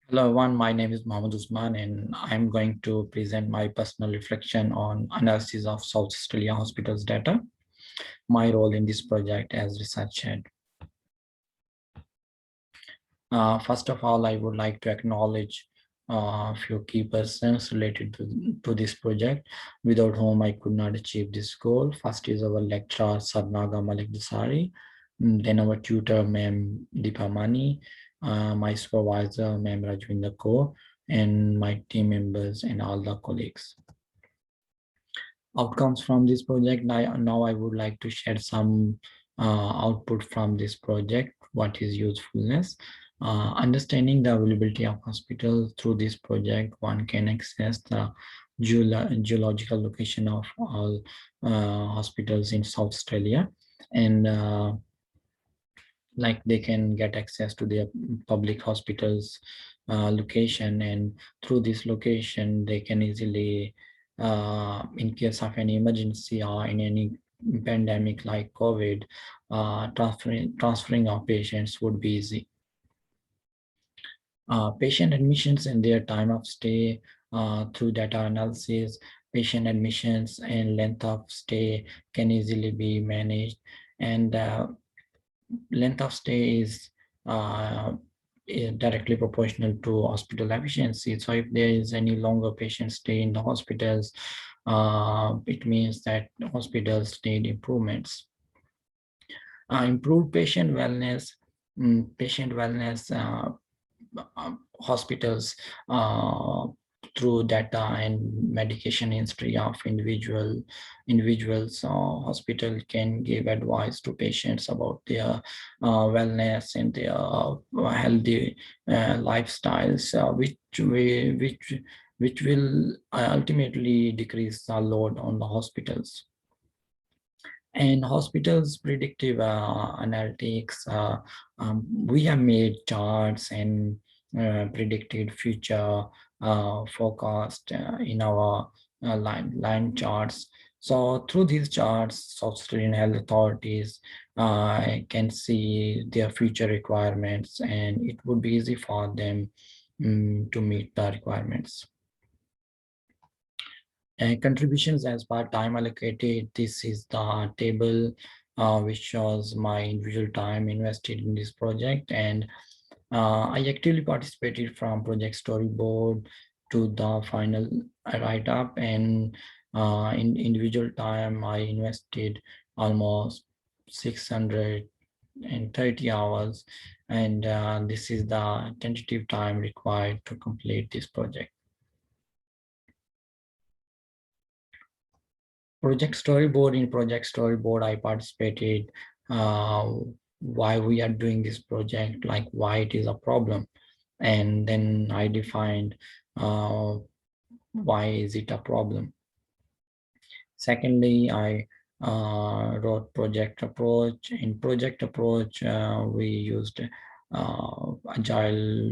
Hello everyone, my name is Mohammed Usman and I'm going to present my personal reflection on analysis of South Australia Hospitals data, my role in this project as research head. First of all, I would like to acknowledge a few key persons related to this project, without whom I could not achieve this goal. First is our lecturer, Sarnaga Malik Dasari, then our tutor, Ma'am Deepa Mani, my supervisor, Ma'am Rajwinder Kaur, and my team members and all the colleagues. Outcomes from this project. Now I would like to share some output from this project. What is usefulness? Understanding the availability of hospitals through this project, one can access the geological location of all hospitals in South Australia, and like they can get access to their public hospitals location, and through this location they can easily in case of any emergency or in any pandemic like COVID, transferring of patients would be easy. Patient admissions and their time of stay through data analysis, patient admissions and length of stay can easily be managed, and length of stay is directly proportional to hospital efficiency. So if there is any longer patient stay in the hospitals, it means that hospitals need improvements. Improved patient wellness, hospitals through data and medication history of individuals. Hospital can give advice to patients about their wellness and their healthy lifestyles, which will ultimately decrease the load on the hospitals. And hospitals predictive analytics, we have made charts and predicted future forecast in our line charts. So through these charts, South Australian health authorities can see their future requirements, and it would be easy for them to meet the requirements. Contributions as per time allocated. This is the table which shows my individual time invested in this project, and I actively participated from project storyboard to the final write-up, and in individual time I invested almost 630 hours, and this is the tentative time required to complete this project. Project storyboard. In project storyboard, I participated why we are doing this project, like why it is a problem, and then I defined why is it a problem. Secondly, I wrote project approach. In project approach, we used agile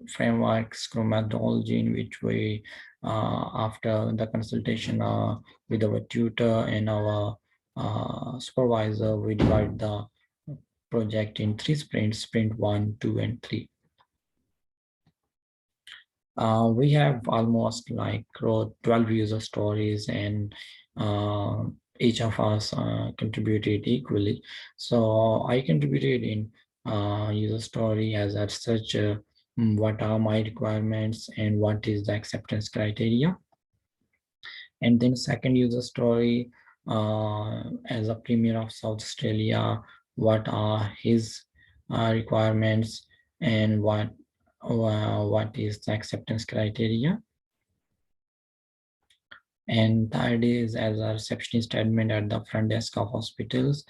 framework, Scrum methodology, in which we, after the consultation with our tutor and our supervisor, we divide the project in 3 sprints, sprint 1, 2, and 3. We have almost like wrote 12 user stories, and each of us contributed equally. So I contributed in user story as a researcher, what are my requirements and what is the acceptance criteria. And then second user story, as a premier of South Australia, what are his requirements and what is the acceptance criteria. And third is as a receptionist admin at the front desk of hospitals,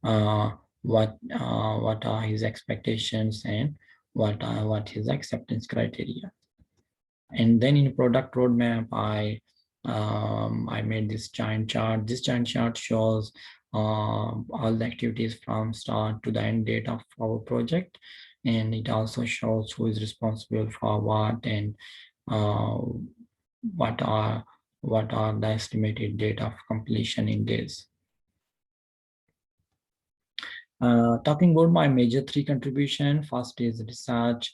what are his expectations and what his acceptance criteria. And then in product roadmap, I made this giant chart. This giant chart shows all the activities from start to the end date of our project, and it also shows who is responsible for what, and what are the estimated date of completion in days. Talking about my major 3 contribution, first is research.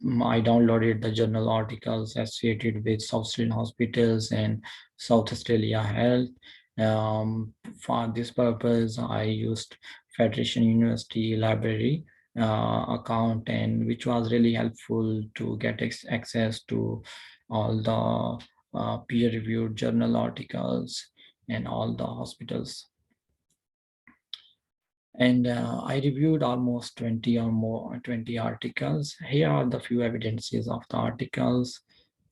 I downloaded the journal articles associated with South Australian hospitals and South Australia Health. For this purpose, I used Federation University Library account, and which was really helpful to get access to all the peer-reviewed journal articles and all the hospitals. And I reviewed almost 20 articles. Here are the few evidences of the articles.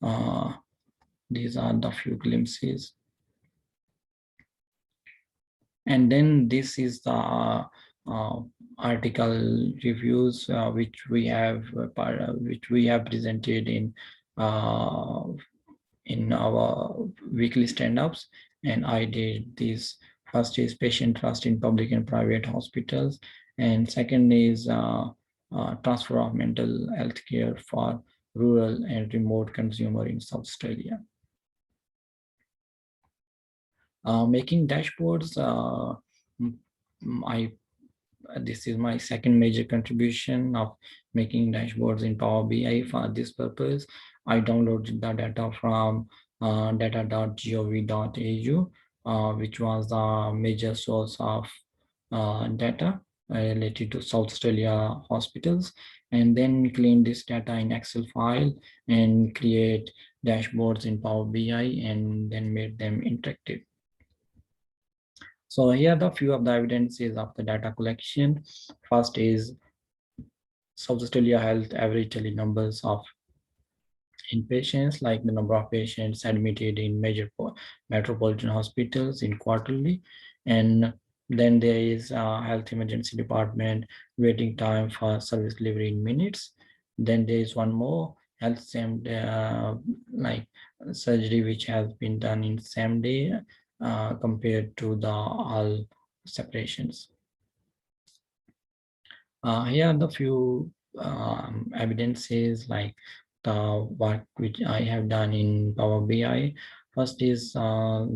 Uh, these are the few glimpses. And then this is the article reviews which we have presented uh, in our weekly stand-ups. And I did this. First is patient trust in public and private hospitals, and second is transfer of mental health care for rural and remote consumer in South Australia. Making dashboards, I this is my second major contribution of making dashboards in Power BI. For this purpose, I downloaded the data from data.gov.au, which was the major source of data related to South Australia hospitals, and then clean this data in Excel file and create dashboards in Power BI, and then made them interactive. So here are the few of the evidences of the data collection. First is South Australia Health average daily numbers of inpatients, like the number of patients admitted in major metropolitan hospitals in quarterly. And then there is health emergency department waiting time for service delivery in minutes. Then there is one more health same like surgery which has been done in same day compared to the all separations. Here are the few evidences, like the work which I have done in Power BI. First is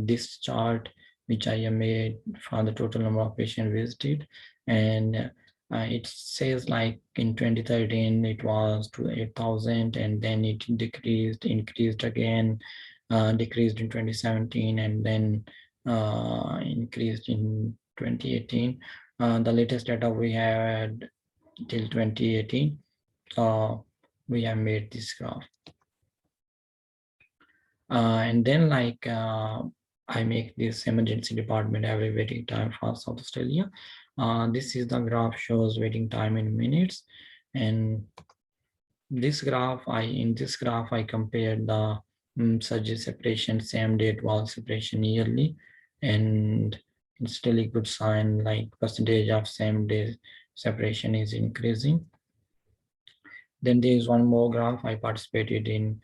this chart which I have made for the total number of patients visited, and it says like in 2013 it was to 8,000, and then it decreased, increased again, decreased in 2017, and then increased in 2018. The latest data we had till 2018. So we have made this graph. And then I make this emergency department every waiting time for South Australia. This is the graph shows waiting time in minutes. And in this graph, I compared the surgery separation, same date wall separation yearly. And it's still a good sign, like percentage of same day separation is increasing. Then there is one more graph. I participated in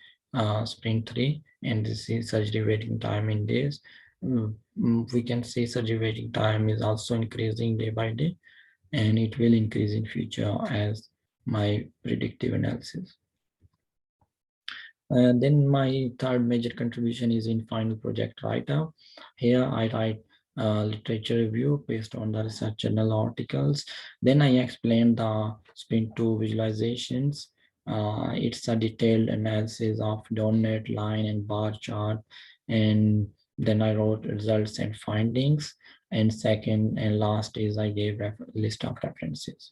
sprint 3, and this is surgery waiting time in days. We can see surgery waiting time is also increasing day by day, and it will increase in future as my predictive analysis. Then my third major contribution is in final project write-up. Here I write literature review based on the research journal articles. Then I explain the sprint 2 visualizations. It's a detailed analysis of donut, line, and bar chart. And then I wrote results and findings. And second and last is I gave a list of references.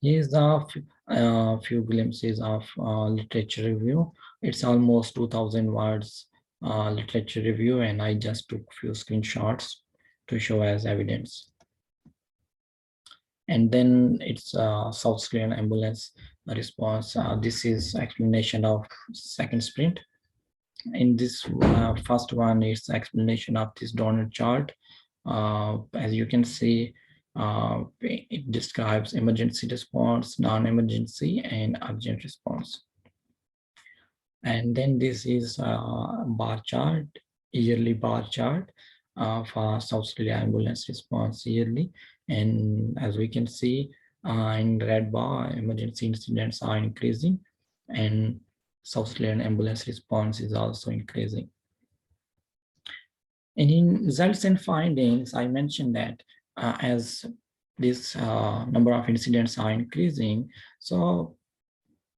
Here's a few glimpses of literature review. It's almost 2,000 words literature review, and I just took few screenshots to show as evidence. And then it's South Australian ambulance response. This is explanation of second sprint. In this first one, it's explanation of this donut chart. As you can see, it describes emergency response, non-emergency, and urgent response. And then this is a bar chart, yearly bar chart for South Australia ambulance response yearly. And as we can see in red bar, emergency incidents are increasing, and South Australian ambulance response is also increasing. And in results and findings, I mentioned that as this number of incidents are increasing, so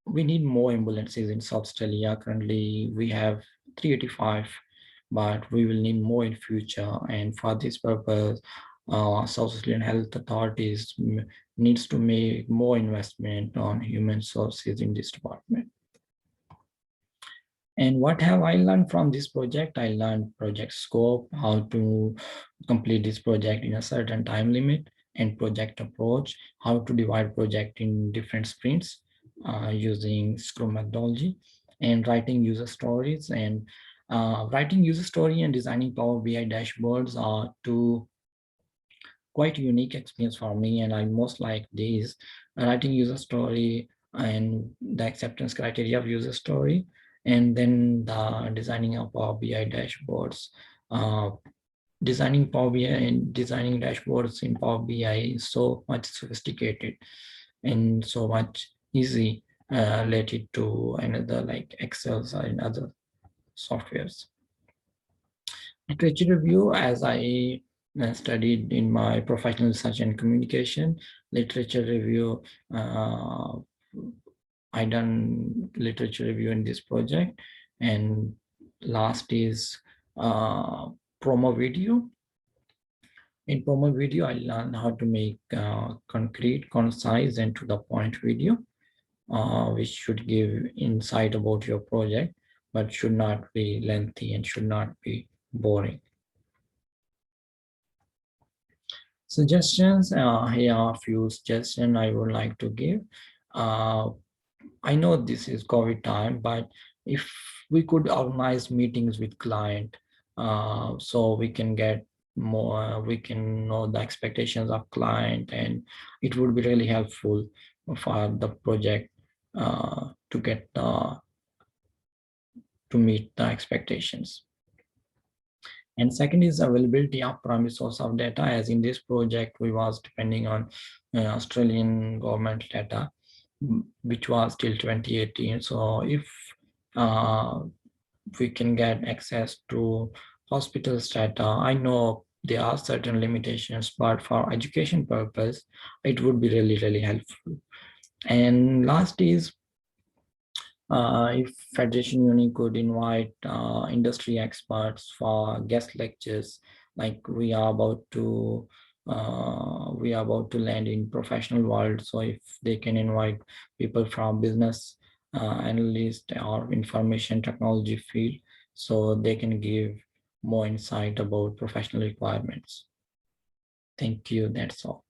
we need more ambulances in South Australia. Currently, we have 385, but we will need more in future. And for this purpose, South Australian health authorities needs to make more investment on human sources in this department. And what have I learned from this project? I learned project scope, how to complete this project in a certain time limit, and project approach, how to divide project in different sprints using Scrum methodology, and writing user stories. And writing user story and designing Power BI dashboards are two quite unique experience for me, and I most like these: writing user story and the acceptance criteria of user story, and then the designing of Power BI dashboards. Uh, Designing Power BI and designing dashboards in Power BI is so much sophisticated and so much easy related to another like Excel and other softwares. Literature review, as I studied in my professional research and communication, literature review, I done literature review in this project. And last is promo video. In promo video, I learned how to make concrete, concise, and to the point video, which should give insight about your project, but should not be lengthy and should not be boring. Suggestions, here are a few suggestions I would like to give. Uh, I know this is COVID time, but if we could organize meetings with client, so we can get more, we can know the expectations of client, and it would be really helpful for the project to get to meet the expectations. And second is availability of primary source of data. As in this project, we was depending on Australian government data, which was till 2018. So if uh, we can get access to hospitals data, I know there are certain limitations, but for education purpose, it would be really, really helpful. And last is if Federation Uni could invite industry experts for guest lectures, like we are about to land in professional world. So if they can invite people from business analyst or information technology field, so they can give more insight about professional requirements. Thank you. That's all.